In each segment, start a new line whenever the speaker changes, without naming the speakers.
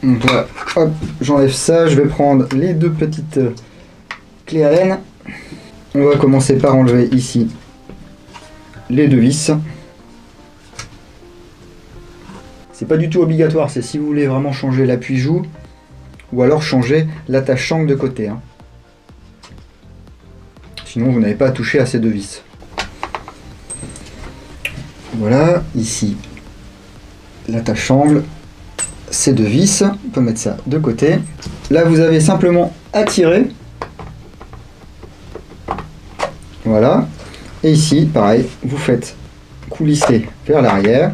Donc là, hop, j'enlève ça, je vais prendre les deux petites clés Allen. On va commencer par enlever ici les deux vis. C'est pas du tout obligatoire, c'est si vous voulez vraiment changer l'appui-joue ou alors changer l'attache-sangle de côté. Hein. Sinon, vous n'avez pas à toucher à ces deux vis. Voilà, ici, l'attache-sangle, ces deux vis. On peut mettre ça de côté. Là, vous avez simplement à tirer. Voilà. Et ici, pareil, vous faites coulisser vers l'arrière.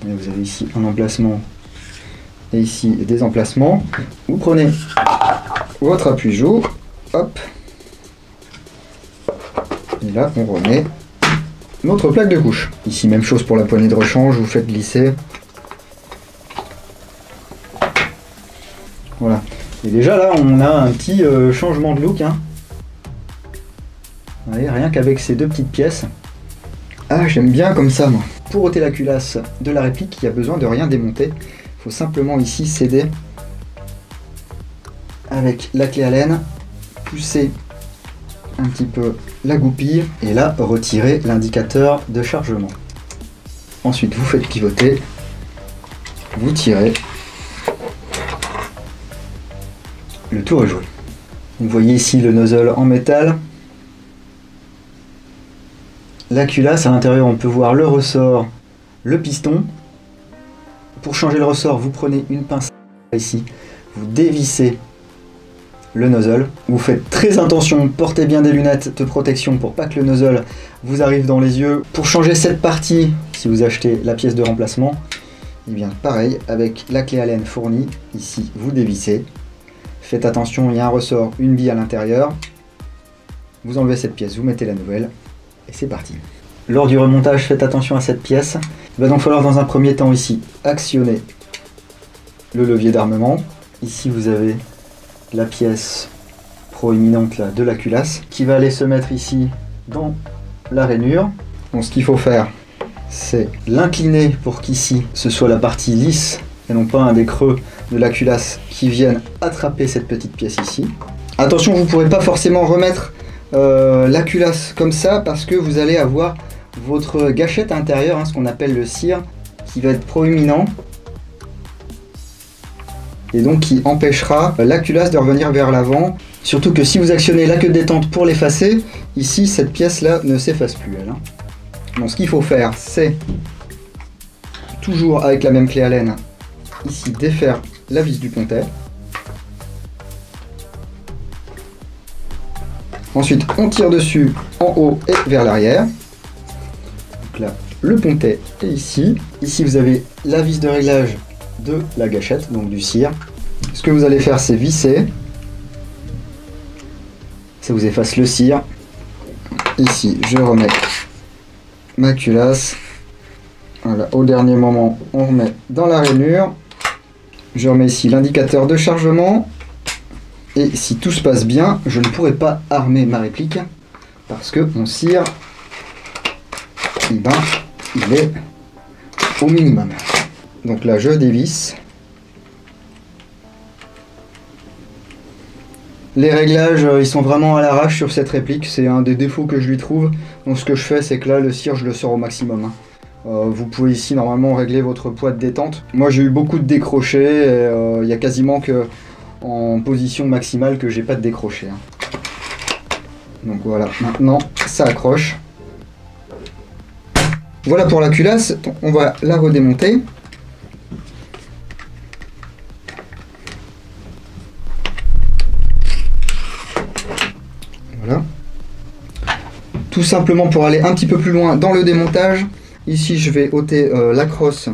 Vous avez ici un emplacement et ici des emplacements. Vous prenez votre appui-joue, hop, et là on remet notre plaque de couche. Ici même chose pour la poignée de rechange, vous faites glisser. Voilà. Et déjà là on a un petit changement de look. Hein. Vous voyez, rien qu'avec ces deux petites pièces. Ah, j'aime bien comme ça moi. Pour ôter la culasse de la réplique, il n'y a besoin de rien démonter. Il faut simplement ici céder avec la clé Allen, pousser un petit peu la goupille et là retirer l'indicateur de chargement. Ensuite vous faites pivoter, vous tirez, le tour est joué. Vous voyez ici le nozzle en métal. La culasse, à l'intérieur, on peut voir le ressort, le piston. Pour changer le ressort, vous prenez une pince ici, vous dévissez le nozzle. Vous faites très attention, portez bien des lunettes de protection pour pas que le nozzle vous arrive dans les yeux. Pour changer cette partie, si vous achetez la pièce de remplacement, et bien pareil, avec la clé Allen fournie, ici vous dévissez. Faites attention, il y a un ressort, une bille à l'intérieur. Vous enlevez cette pièce, vous mettez la nouvelle. Et c'est parti. Lors du remontage, faites attention à cette pièce. Il va donc falloir dans un premier temps ici actionner le levier d'armement. Ici vous avez la pièce proéminente là, de la culasse qui va aller se mettre ici dans la rainure. Donc ce qu'il faut faire, c'est l'incliner pour qu'ici ce soit la partie lisse et non pas un des creux de la culasse qui viennent attraper cette petite pièce ici. Attention, vous ne pourrez pas forcément remettre la culasse comme ça parce que vous allez avoir votre gâchette intérieure, hein, ce qu'on appelle le cire, qui va être proéminent et donc qui empêchera la culasse de revenir vers l'avant. Surtout que si vous actionnez la queue de détente pour l'effacer, ici cette pièce là ne s'efface plus elle. Hein. Donc ce qu'il faut faire, c'est toujours avec la même clé Allen, ici défaire la vis du pontet. Ensuite, on tire dessus en haut et vers l'arrière. Donc là, le pontet est ici. Ici, vous avez la vis de réglage de la gâchette, donc du cire. Ce que vous allez faire, c'est visser. Ça vous efface le cire. Ici, je remets ma culasse. Voilà, au dernier moment, on remet dans la rainure. Je remets ici l'indicateur de chargement. Et si tout se passe bien, je ne pourrai pas armer ma réplique parce que mon cire, il est au minimum. Donc là, je dévisse. Les réglages, ils sont vraiment à l'arrache sur cette réplique. C'est un des défauts que je lui trouve. Donc ce que je fais, c'est que là, le cire, je le sors au maximum. Vous pouvez ici, normalement, régler votre poids de détente. Moi, j'ai eu beaucoup de décrochés. Et il y a quasiment que en position maximale que j'ai pas de décroché. Hein. Donc voilà, maintenant ça accroche. Voilà pour la culasse, on va la redémonter. Voilà. Tout simplement pour aller un petit peu plus loin dans le démontage. Ici je vais ôter la crosse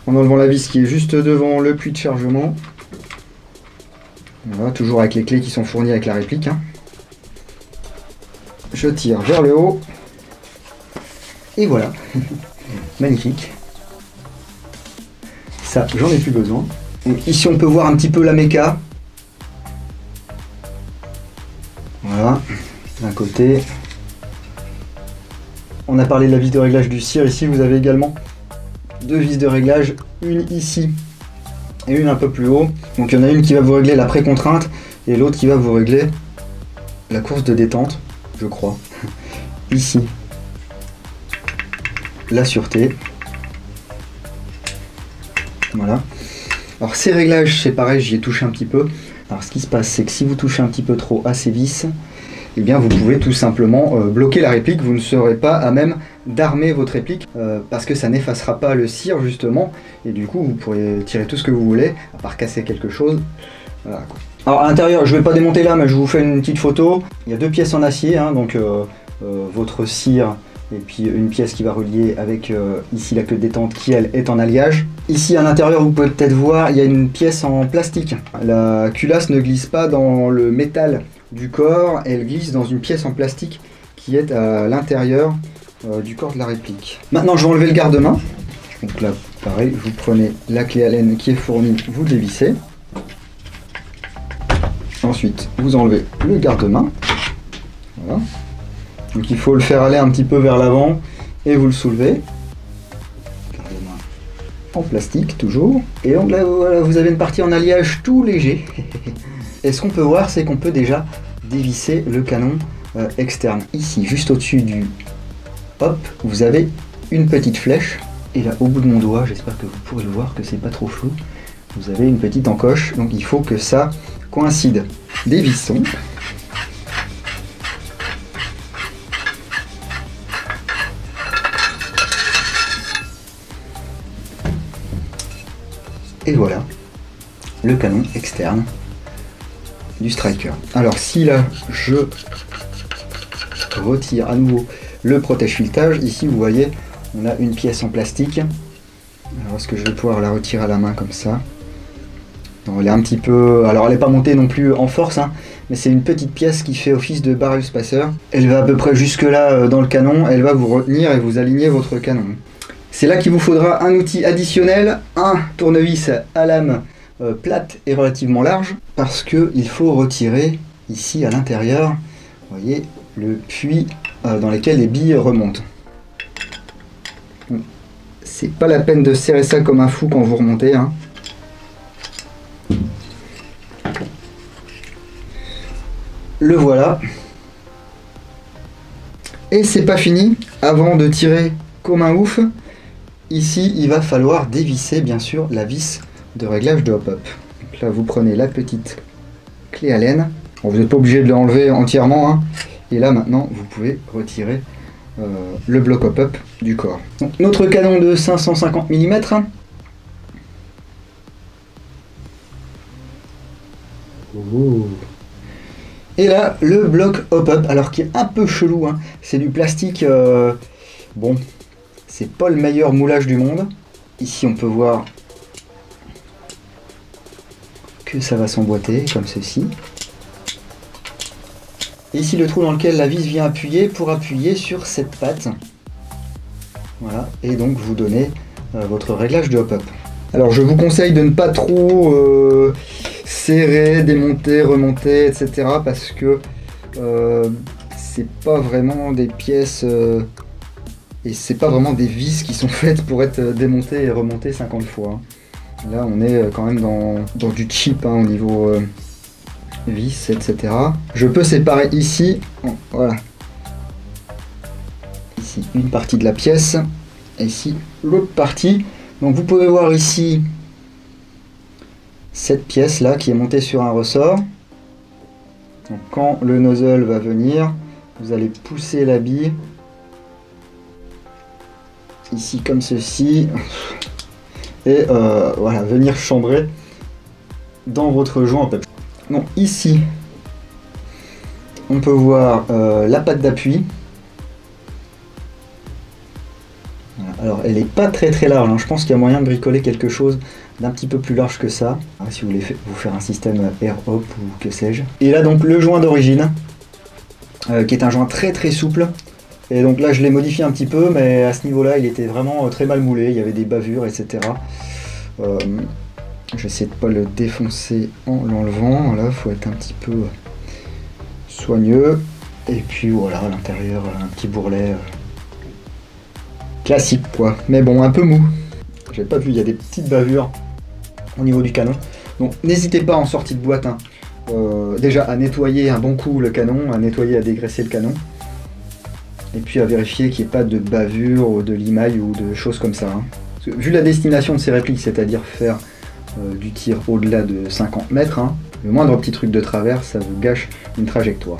en enlevant la vis qui est juste devant le puits de chargement. Voilà, toujours avec les clés qui sont fournies avec la réplique. Hein. Je tire vers le haut. Et voilà. Magnifique. Ça, j'en ai plus besoin. Donc, ici, on peut voir un petit peu la méca. Voilà. D'un côté. On a parlé de la vis de réglage du cire. Ici, vous avez également deux vis de réglage. Une ici et une un peu plus haut. Donc il y en a une qui va vous régler la pré-contrainte et l'autre qui va vous régler la course de détente, je crois. Ici, la sûreté. Voilà. Alors ces réglages, c'est pareil, j'y ai touché un petit peu. Alors ce qui se passe, c'est que si vous touchez un petit peu trop à ces vis, eh bien vous pouvez tout simplement bloquer la réplique. Vous ne serez pas à même d'armer votre réplique parce que ça n'effacera pas le cire justement. Et du coup, vous pourrez tirer tout ce que vous voulez, à part casser quelque chose. Voilà, quoi. Alors à l'intérieur, je ne vais pas démonter là, mais je vous fais une petite photo. Il y a deux pièces en acier, hein, donc votre cire et puis une pièce qui va relier avec ici la queue de détente qui elle est en alliage. Ici à l'intérieur vous pouvez peut-être voir, il y a une pièce en plastique. La culasse ne glisse pas dans le métal du corps, elle glisse dans une pièce en plastique qui est à l'intérieur du corps de la réplique. Maintenant je vais enlever le garde-main. Donc là pareil, vous prenez la clé Allen qui est fournie, vous le dévissez. Ensuite vous enlevez le garde-main. Voilà. Donc il faut le faire aller un petit peu vers l'avant et vous le soulevez. Garde-main en plastique toujours. Et donc là voilà, vous avez une partie en alliage tout léger. Et ce qu'on peut voir, c'est qu'on peut déjà dévisser le canon externe. Ici, juste au-dessus du hop, vous avez une petite flèche. Et là, au bout de mon doigt, j'espère que vous pourrez le voir, que c'est pas trop flou, vous avez une petite encoche. Donc il faut que ça coïncide. Dévissons. Et voilà, le canon externe du Striker. Alors si là, je retire à nouveau le protège-filetage, ici vous voyez, on a une pièce en plastique. Alors est-ce que je vais pouvoir la retirer à la main comme ça? Non, elle est un petit peu... Alors elle n'est pas montée non plus en force, hein, mais c'est une petite pièce qui fait office de barrel spacer. Elle va à peu près jusque là dans le canon, elle va vous retenir et vous aligner votre canon. C'est là qu'il vous faudra un outil additionnel, un tournevis à lame plate et relativement large, parce qu'il faut retirer ici à l'intérieur, vous voyez, le puits dans lequel les billes remontent. C'est pas la peine de serrer ça comme un fou quand vous remontez, hein. Le voilà. Et c'est pas fini, avant de tirer comme un ouf. Ici, il va falloir dévisser, bien sûr, la vis de réglage de hop-up. Donc là, vous prenez la petite clé Allen. Bon, vous n'êtes pas obligé de l'enlever entièrement, hein. Et là, maintenant, vous pouvez retirer le bloc hop-up du corps. Donc, notre canon de 550 mm. Oh. Et là, le bloc hop-up, alors qui est un peu chelou, hein. C'est du plastique, bon... C'est pas le meilleur moulage du monde. Ici, on peut voir que ça va s'emboîter comme ceci. Et ici, le trou dans lequel la vis vient appuyer pour appuyer sur cette patte. Voilà, et donc vous donnez votre réglage de hop-up. Alors, je vous conseille de ne pas trop serrer, démonter, remonter, etc. parce que c'est pas vraiment des pièces... Et c'est pas vraiment des vis qui sont faites pour être démontées et remontées 50 fois. Là, on est quand même dans du cheap, hein, au niveau vis, etc. Je peux séparer ici, voilà. Ici, une partie de la pièce, et ici, l'autre partie. Donc vous pouvez voir ici cette pièce-là qui est montée sur un ressort. Donc quand le nozzle va venir, vous allez pousser la bille ici comme ceci et voilà, venir chambrer dans votre joint. Donc ici on peut voir la patte d'appui. Voilà. Alors elle n'est pas très large, hein. Je pense qu'il y a moyen de bricoler quelque chose d'un petit peu plus large que ça, si vous voulez vous faire un système air hop ou que sais-je. Et là donc le joint d'origine qui est un joint très souple. Et donc là je l'ai modifié un petit peu, mais à ce niveau là il était vraiment très mal moulé, il y avait des bavures, etc. J'essaie de pas le défoncer en l'enlevant, là il faut être un petit peu soigneux. Et puis voilà, à l'intérieur un petit bourrelet classique quoi, mais bon un peu mou. J'avais pas vu, il y a des petites bavures au niveau du canon. Donc n'hésitez pas en sortie de boîte, hein, déjà à nettoyer un bon coup le canon, à nettoyer, à dégraisser le canon. Et puis à vérifier qu'il n'y ait pas de bavure ou de limaille ou de choses comme ça. Hein. Parce que, vu la destination de ces répliques, c'est-à-dire faire du tir au-delà de 50 mètres, hein, le moindre petit truc de travers, ça vous gâche une trajectoire.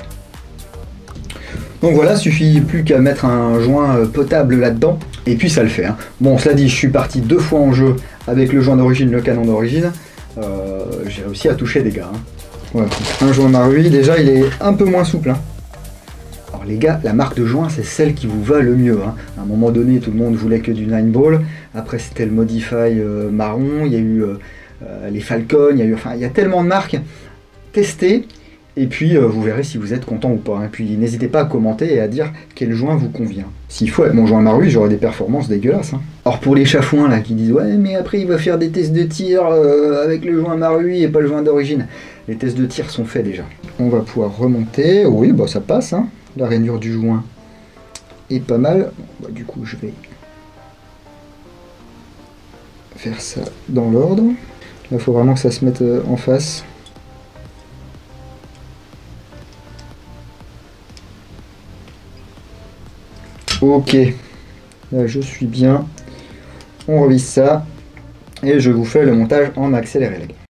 Donc voilà, il suffit plus qu'à mettre un joint potable là-dedans, et puis ça le fait. Hein. Bon, cela dit, je suis parti 2 fois en jeu avec le joint d'origine, le canon d'origine. J'ai réussi à toucher des gars. Hein. Voilà. Un joint Marui, déjà il est un peu moins souple. Hein. Alors les gars, la marque de joint, c'est celle qui vous va le mieux. Hein. À un moment donné, tout le monde voulait que du 9 ball. Après, c'était le Modify marron. Il y a eu les Falcon. Il y a tellement de marques. Testez. Et puis, vous verrez si vous êtes content ou pas. Et puis, n'hésitez pas à commenter et à dire quel joint vous convient. S'il faut, avec mon joint Marui, j'aurai des performances dégueulasses. Hein. Alors, pour les chafouins là qui disent « Ouais, mais après, il va faire des tests de tir avec le joint Marui et pas le joint d'origine. » Les tests de tir sont faits déjà. On va pouvoir remonter. Oui, bah ça passe. Hein. La rainure du joint est pas mal. Bah, du coup, je vais faire ça dans l'ordre. Là, il faut vraiment que ça se mette en face. Ok, là je suis bien. On revise ça et je vous fais le montage en accéléré, les gars.